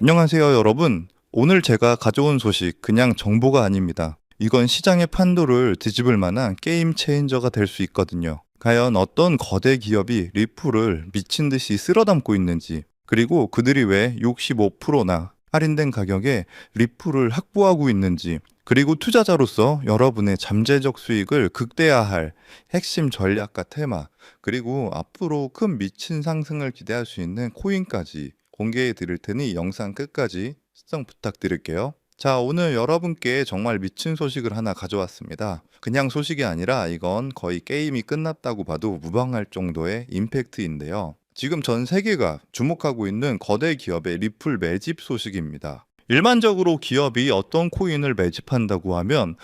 안녕하세요, 여러분. 오늘 제가 가져온 소식 그냥 정보가 아닙니다. 이건 시장의 판도를 뒤집을 만한 게임 체인저가 될 수 있거든요. 과연 어떤 거대 기업이 리플을 미친 듯이 쓸어담고 있는지, 그리고 그들이 왜 65%나 할인된 가격에 리플을 확보하고 있는지, 그리고 투자자로서 여러분의 잠재적 수익을 극대화할 핵심 전략과 테마, 그리고 앞으로 큰 미친 상승을 기대할 수 있는 코인까지 공개해 드릴 테니 영상 끝까지 시청 부탁드릴게요. 자, 오늘 여러분께 정말 미친 소식을 하나 가져왔습니다. 그냥 소식이 아니라 이건 거의 게임이 끝났다고 봐도 무방할 정도의 임팩트인데요. 지금 전 세계가 주목하고 있는 거대 기업의 리플 매집 소식입니다. 일반적으로 기업이 어떤 코인을 매집한다고 하면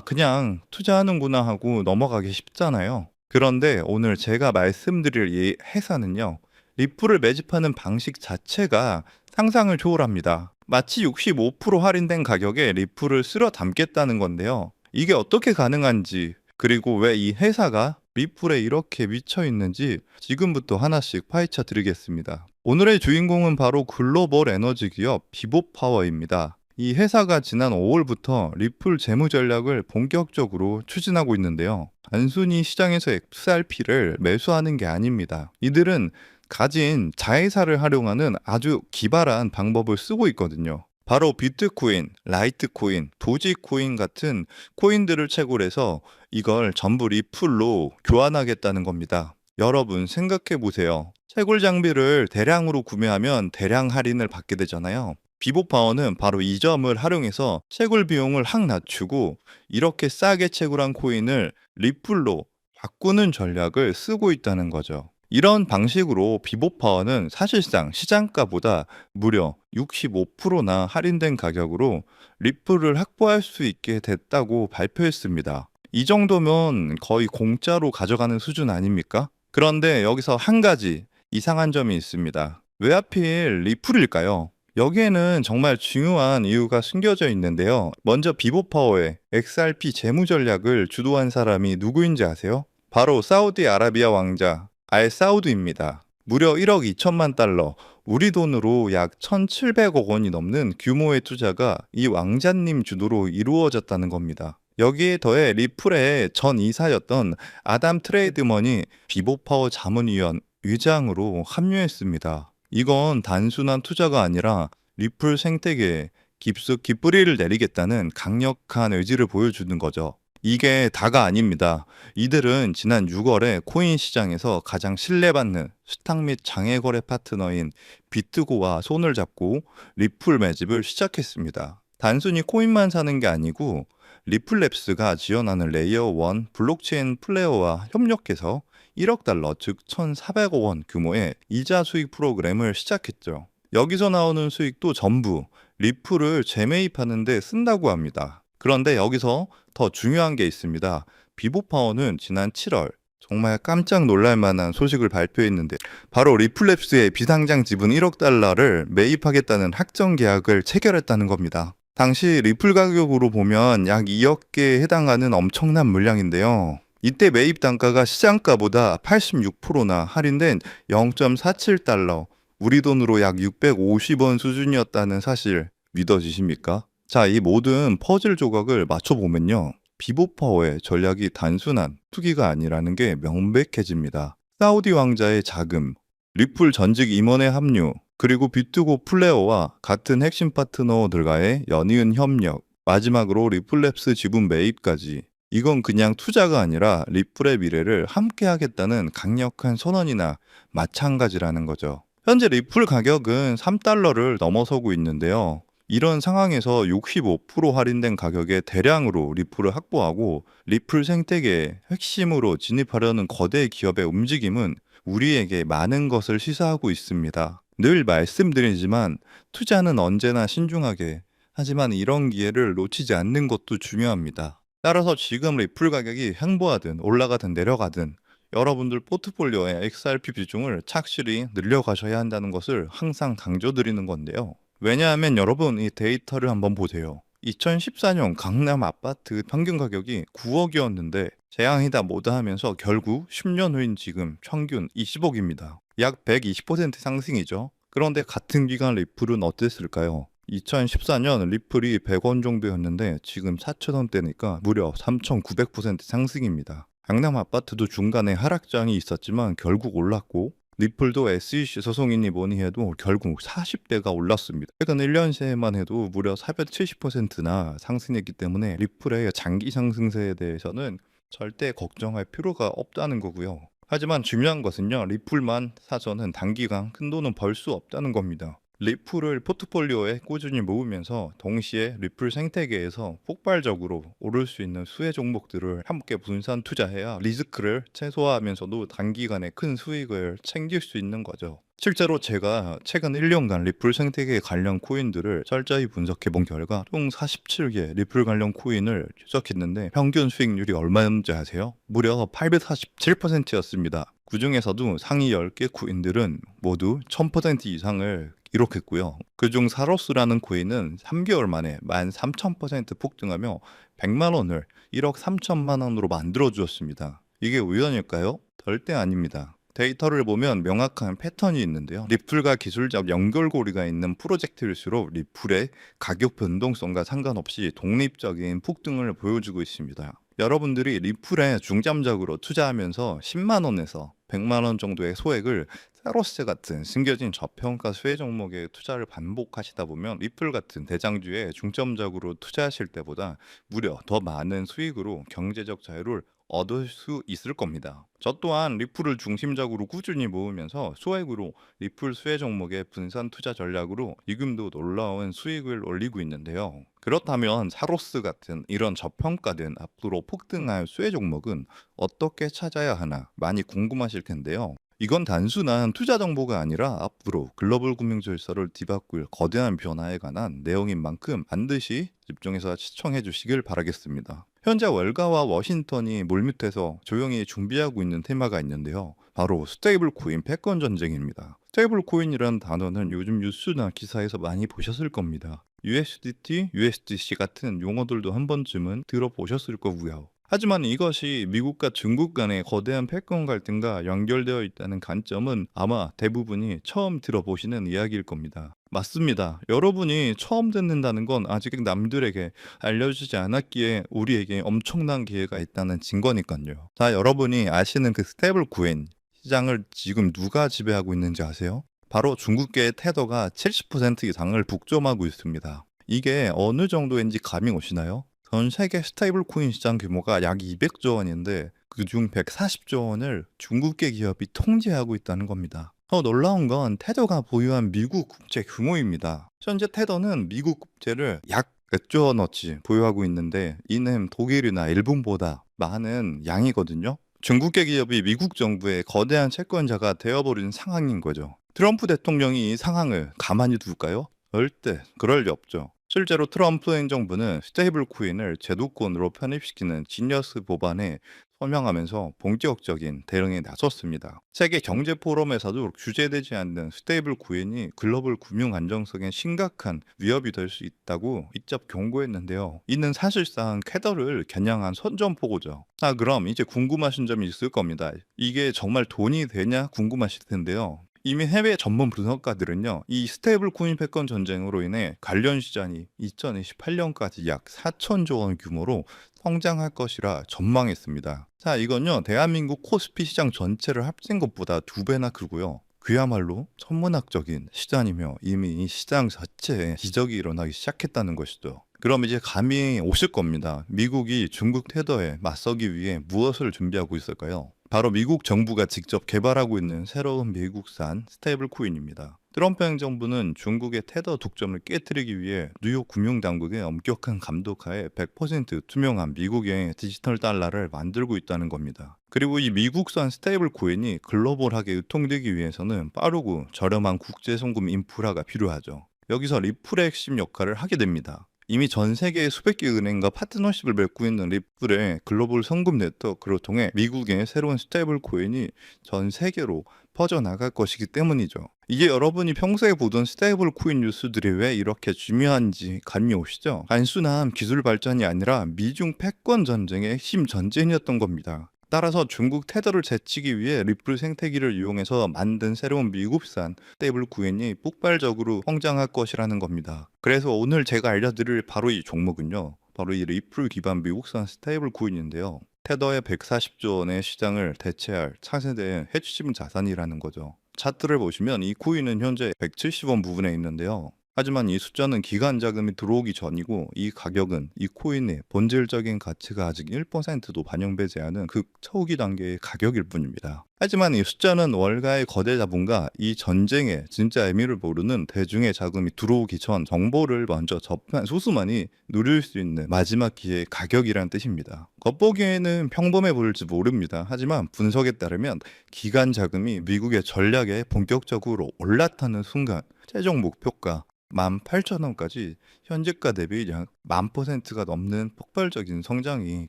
그냥 투자하는구나 하고 넘어가기 쉽잖아요. 그런데 오늘 제가 말씀드릴 이 회사는요, 리플을 매집하는 방식 자체가 상상을 초월합니다. 마치 65% 할인된 가격에 리플을 쓸어 담겠다는 건데요. 이게 어떻게 가능한지, 그리고 왜 이 회사가 리플에 이렇게 미쳐 있는지 지금부터 하나씩 파헤쳐 드리겠습니다. 오늘의 주인공은 바로 글로벌 에너지 기업 비보파워입니다. 이 회사가 지난 5월부터 리플 재무 전략을 본격적으로 추진하고 있는데요. 단순히 시장에서 XRP를 매수하는 게 아닙니다. 이들은 가진 자회사를 활용하는 아주 기발한 방법을 쓰고 있거든요. 바로 비트코인, 라이트코인, 도지코인 같은 코인들을 채굴해서 이걸 전부 리플로 교환하겠다는 겁니다. 여러분 생각해 보세요. 채굴 장비를 대량으로 구매하면 대량 할인을 받게 되잖아요. 비보파워는 바로 이 점을 활용해서 채굴 비용을 확 낮추고 이렇게 싸게 채굴한 코인을 리플로 바꾸는 전략을 쓰고 있다는 거죠. 이런 방식으로 비보파워는 사실상 시장가보다 무려 65%나 할인된 가격으로 리플을 확보할 수 있게 됐다고 발표했습니다. 이 정도면 거의 공짜로 가져가는 수준 아닙니까? 그런데 여기서 한 가지 이상한 점이 있습니다. 왜 하필 리플일까요? 여기에는 정말 중요한 이유가 숨겨져 있는데요. 먼저 비보파워의 XRP 재무 전략을 주도한 사람이 누구인지 아세요? 바로 사우디아라비아 왕자 알 사우드입니다. 무려 1억 2천만 달러, 우리 돈으로 약 1,700억 원이 넘는 규모의 투자가 이 왕자님 주도로 이루어졌다는 겁니다. 여기에 더해 리플의 전 이사였던 아담 트레이드먼이 비보파워 자문위원 위장으로 합류했습니다. 이건 단순한 투자가 아니라 리플 생태계에 깊숙이 뿌리를 내리겠다는 강력한 의지를 보여주는 거죠. 이게 다가 아닙니다. 이들은 지난 6월에 코인 시장에서 가장 신뢰받는 수탁 및 장외 거래 파트너인 비트고와 손을 잡고 리플 매집을 시작했습니다. 단순히 코인만 사는 게 아니고 리플랩스가 지원하는 레이어 1 블록체인 플레이어와 협력해서 1억 달러, 즉 1,400억 원 규모의 이자 수익 프로그램을 시작했죠. 여기서 나오는 수익도 전부 리플을 재매입하는 데 쓴다고 합니다. 그런데 여기서 더 중요한 게 있습니다. 비보파워는 지난 7월 정말 깜짝 놀랄 만한 소식을 발표했는데 바로 리플랩스의 비상장 지분 1억 달러를 매입하겠다는 확정 계약을 체결했다는 겁니다. 당시 리플 가격으로 보면 약 2억 개에 해당하는 엄청난 물량인데요. 이때 매입 단가가 시장가보다 86%나 할인된 0.47달러, 우리 돈으로 약 650원 수준이었다는 사실 믿어지십니까? 자, 이 모든 퍼즐 조각을 맞춰보면요. 비보파워의 전략이 단순한 투기가 아니라는 게 명백해집니다. 사우디 왕자의 자금, 리플 전직 임원의 합류, 그리고 비트고 플레어와 같은 핵심 파트너들과의 연이은 협력, 마지막으로 리플랩스 지분 매입까지. 이건 그냥 투자가 아니라 리플의 미래를 함께 하겠다는 강력한 선언이나 마찬가지라는 거죠. 현재 리플 가격은 3달러를 넘어서고 있는데요. 이런 상황에서 65% 할인된 가격에 대량으로 리플을 확보하고 리플 생태계의 핵심으로 진입하려는 거대 기업의 움직임은 우리에게 많은 것을 시사하고 있습니다. 늘 말씀드리지만 투자는 언제나 신중하게, 하지만 이런 기회를 놓치지 않는 것도 중요합니다. 따라서 지금 리플 가격이 횡보하든 올라가든 내려가든 여러분들 포트폴리오의 XRP 비중을 착실히 늘려가셔야 한다는 것을 항상 강조드리는 건데요. 왜냐하면 여러분 이 데이터를 한번 보세요. 2014년 강남 아파트 평균 가격이 9억이었는데 재앙이다 뭐다 하면서 결국 10년 후인 지금 평균 20억입니다. 약 120% 상승이죠. 그런데 같은 기간 리플은 어땠을까요? 2014년 리플이 100원 정도였는데 지금 4,000원대니까 무려 3,900% 상승입니다. 강남 아파트도 중간에 하락장이 있었지만 결국 올랐고, 리플도 SEC 소송이니 뭐니 해도 결국 40배가 올랐습니다. 최근 1년 새에만 해도 무려 470%나 상승했기 때문에 리플의 장기 상승세에 대해서는 절대 걱정할 필요가 없다는 거고요. 하지만 중요한 것은요, 리플만 사서는 단기간 큰 돈은 벌 수 없다는 겁니다. 리플을 포트폴리오에 꾸준히 모으면서 동시에 리플 생태계에서 폭발적으로 오를 수 있는 수혜 종목들을 함께 분산 투자해야 리스크를 최소화하면서도 단기간에 큰 수익을 챙길 수 있는 거죠. 실제로 제가 최근 1년간 리플 생태계 관련 코인들을 철저히 분석해 본 결과 총 47개 리플 관련 코인을 추적했는데 평균 수익률이 얼마였는지 아세요? 무려 847%였습니다. 그 중에서도 상위 10개 코인들은 모두 1000% 이상을 기록했고요. 그중 사로스라는 코인은 3개월 만에 13,000% 폭등하며 100만 원을 1억 3천만 원으로 만들어 주었습니다. 이게 우연일까요? 절대 아닙니다. 데이터를 보면 명확한 패턴이 있는데요. 리플과 기술적 연결고리가 있는 프로젝트일수록 리플의 가격 변동성과 상관없이 독립적인 폭등을 보여주고 있습니다. 여러분들이 리플에 중점적으로 투자하면서 10만 원에서 100만 원 정도의 소액을 사로스 같은 숨겨진 저평가 수혜 종목에 투자를 반복하시다 보면 리플 같은 대장주에 중점적으로 투자하실 때보다 무려 더 많은 수익으로 경제적 자유를 얻을 수 있을 겁니다. 저 또한 리플을 중심적으로 꾸준히 모으면서 소액으로 리플 수혜 종목의 분산 투자 전략으로 지금도 놀라운 수익을 올리고 있는데요. 그렇다면 사로스 같은 이런 저평가된 앞으로 폭등할 수혜 종목은 어떻게 찾아야 하나 많이 궁금하실 텐데요. 이건 단순한 투자 정보가 아니라 앞으로 글로벌 금융 질서를 뒤바꿀 거대한 변화에 관한 내용인 만큼 반드시 집중해서 시청해 주시길 바라겠습니다. 현재 월가와 워싱턴이 물밑에서 조용히 준비하고 있는 테마가 있는데요. 바로 스테이블 코인 패권 전쟁입니다. 스테이블 코인이라는 단어는 요즘 뉴스나 기사에서 많이 보셨을 겁니다. USDT, USDC 같은 용어들도 한 번쯤은 들어보셨을 거고요. 하지만 이것이 미국과 중국 간의 거대한 패권 갈등과 연결되어 있다는 관점은 아마 대부분이 처음 들어보시는 이야기일 겁니다. 맞습니다. 여러분이 처음 듣는다는 건 아직 남들에게 알려주지 않았기에 우리에게 엄청난 기회가 있다는 증거니까요. 자, 여러분이 아시는 그 스테이블 코인 시장을 지금 누가 지배하고 있는지 아세요? 바로 중국계의 테더가 70% 이상을 독점하고 있습니다. 이게 어느 정도인지 감이 오시나요? 전 세계 스테이블 코인 시장 규모가 약 200조 원인데 그중 140조 원을 중국계 기업이 통제하고 있다는 겁니다. 더 놀라운 건 테더가 보유한 미국 국채 규모입니다. 현재 테더는 미국 국채를 약 100조 원어치 보유하고 있는데 이는 독일이나 일본보다 많은 양이거든요. 중국계 기업이 미국 정부의 거대한 채권자가 되어버린 상황인 거죠. 트럼프 대통령이 이 상황을 가만히 둘까요? 절대 그럴 리 없죠. 실제로 트럼프 행정부는 스테이블 코인을 제도권으로 편입시키는 지니어스 법안에 서명하면서 본격적인 대응에 나섰습니다. 세계 경제 포럼에서도 규제되지 않는 스테이블 코인이 글로벌 금융 안정성에 심각한 위협이 될 수 있다고 직접 경고했는데요. 이는 사실상 쾌더를 겨냥한 선전포고죠. 그럼 이제 궁금하신 점이 있을 겁니다. 이게 정말 돈이 되냐 궁금하실 텐데요. 이미 해외 전문 분석가들은요, 이 스테이블 코인 패권 전쟁으로 인해 관련 시장이 2028년까지 약 4천조 원 규모로 성장할 것이라 전망했습니다. 자, 이건요, 대한민국 코스피 시장 전체를 합친 것보다 2배나 크고요. 그야말로 천문학적인 시장이며 이미 이 시장 자체에 기적이 일어나기 시작했다는 것이죠. 그럼 이제 감이 오실 겁니다. 미국이 중국 테더에 맞서기 위해 무엇을 준비하고 있을까요? 바로 미국 정부가 직접 개발하고 있는 새로운 미국산 스테이블 코인입니다. 트럼프 행정부는 중국의 테더 독점을 깨뜨리기 위해 뉴욕 금융당국의 엄격한 감독하에 100% 투명한 미국의 디지털 달러를 만들고 있다는 겁니다. 그리고 이 미국산 스테이블 코인이 글로벌하게 유통되기 위해서는 빠르고 저렴한 국제 송금 인프라가 필요하죠. 여기서 리플의 핵심 역할을 하게 됩니다. 이미 전 세계의 수백 개 은행과 파트너십을 맺고 있는 리플의 글로벌 송금 네트워크를 통해 미국의 새로운 스테이블 코인이 전 세계로 퍼져나갈 것이기 때문이죠. 이게 여러분이 평소에 보던 스테이블 코인 뉴스들이 왜 이렇게 중요한지 감이 오시죠? 단순한 기술 발전이 아니라 미중 패권 전쟁의 핵심 전쟁이었던 겁니다. 따라서 중국 테더를 제치기 위해 리플 생태계를 이용해서 만든 새로운 미국산 스테이블 코인이 폭발적으로 성장할 것이라는 겁니다. 그래서 오늘 제가 알려드릴 바로 이 종목은요, 바로 이 리플 기반 미국산 스테이블 코인인데요. 테더의 140조 원의 시장을 대체할 차세대의 해치심 자산이라는 거죠. 차트를 보시면 이 코인은 현재 170원 부분에 있는데요. 하지만 이 숫자는 기관 자금이 들어오기 전이고, 이 가격은 이 코인의 본질적인 가치가 아직 1%도 반영되지 않은 극초기 단계의 가격일 뿐입니다. 하지만 이 숫자는 월가의 거대 자본과 이 전쟁의 진짜 의미를 모르는 대중의 자금이 들어오기 전 정보를 먼저 접한 소수만이 누릴 수 있는 마지막 기회의 가격이란 뜻입니다. 겉보기에는 평범해 보일지 모릅니다. 하지만 분석에 따르면 기관 자금이 미국의 전략에 본격적으로 올라타는 순간 최종 목표가 18,000원까지 현재가 대비 약 10,000%가 넘는 폭발적인 성장이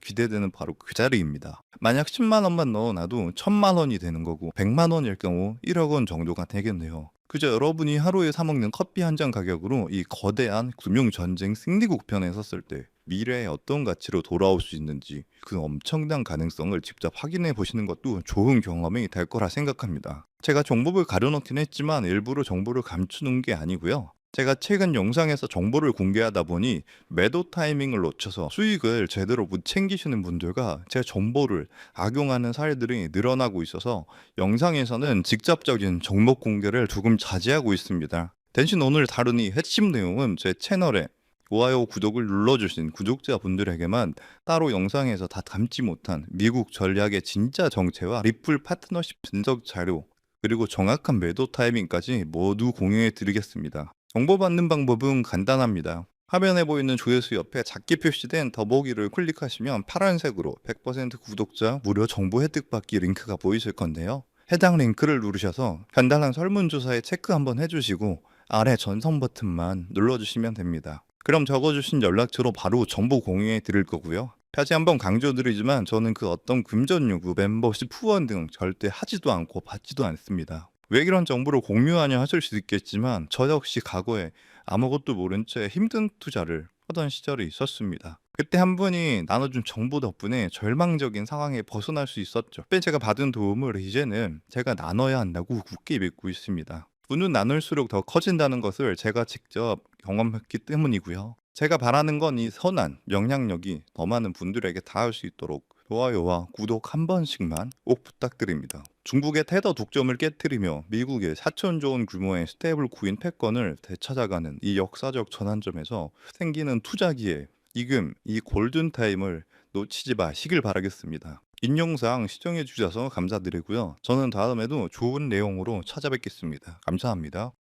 기대되는 바로 그 자리입니다. 만약 10만 원만 넣어놔도 1,000만 원이 되는 거고, 100만 원일 경우 1억 원 정도가 되겠네요. 그저 여러분이 하루에 사 먹는 커피 한 잔 가격으로 이 거대한 금융 전쟁 승리국 편에 섰을 때 미래에 어떤 가치로 돌아올 수 있는지, 그 엄청난 가능성을 직접 확인해 보시는 것도 좋은 경험이 될 거라 생각합니다. 제가 정보를 가려놓긴 했지만 일부러 정보를 감추는 게 아니고요. 제가 최근 영상에서 정보를 공개하다 보니 매도 타이밍을 놓쳐서 수익을 제대로 못 챙기시는 분들과 제 정보를 악용하는 사례들이 늘어나고 있어서 영상에서는 직접적인 종목 공개를 조금 자제하고 있습니다. 대신 오늘 다룬 이 핵심 내용은 제 채널에 좋아요, 구독을 눌러주신 구독자분들에게만 따로 영상에서 다 담지 못한 미국 전략의 진짜 정체와 리플 파트너십 분석 자료, 그리고 정확한 매도 타이밍까지 모두 공유해 드리겠습니다. 정보받는 방법은 간단합니다. 화면에 보이는 조회수 옆에 작게 표시된 더보기를 클릭하시면 파란색으로 100% 구독자 무료 정보 혜택 받기 링크가 보이실 건데요. 해당 링크를 누르셔서 간단한 설문조사에 체크 한번 해주시고 아래 전송 버튼만 눌러주시면 됩니다. 그럼 적어주신 연락처로 바로 정보 공유해 드릴 거고요. 다시 한번 강조드리지만 저는 그 어떤 금전 요구, 멤버십 후원 등 절대 하지도 않고 받지도 않습니다. 왜 이런 정보를 공유하냐 하실 수 있겠지만 저 역시 과거에 아무것도 모른 채 힘든 투자를 하던 시절이 있었습니다. 그때 한 분이 나눠준 정보 덕분에 절망적인 상황에 벗어날 수 있었죠. 그때 제가 받은 도움을 이제는 제가 나눠야 한다고 굳게 믿고 있습니다. 분은 나눌수록 더 커진다는 것을 제가 직접 경험했기 때문이고요. 제가 바라는 건 이 선한 영향력이 더 많은 분들에게 닿을 수 있도록 좋아요와 구독 한 번씩만 꼭 부탁드립니다. 중국의 테더 독점을 깨뜨리며 미국의 4천조 원 규모의 스테이블 코인 패권을 되찾아가는 이 역사적 전환점에서 생기는 투자 기회, 지금 이 골든타임을 놓치지 마시길 바라겠습니다. 인 영상 시청해 주셔서 감사드리고요. 저는 다음에도 좋은 내용으로 찾아뵙겠습니다. 감사합니다.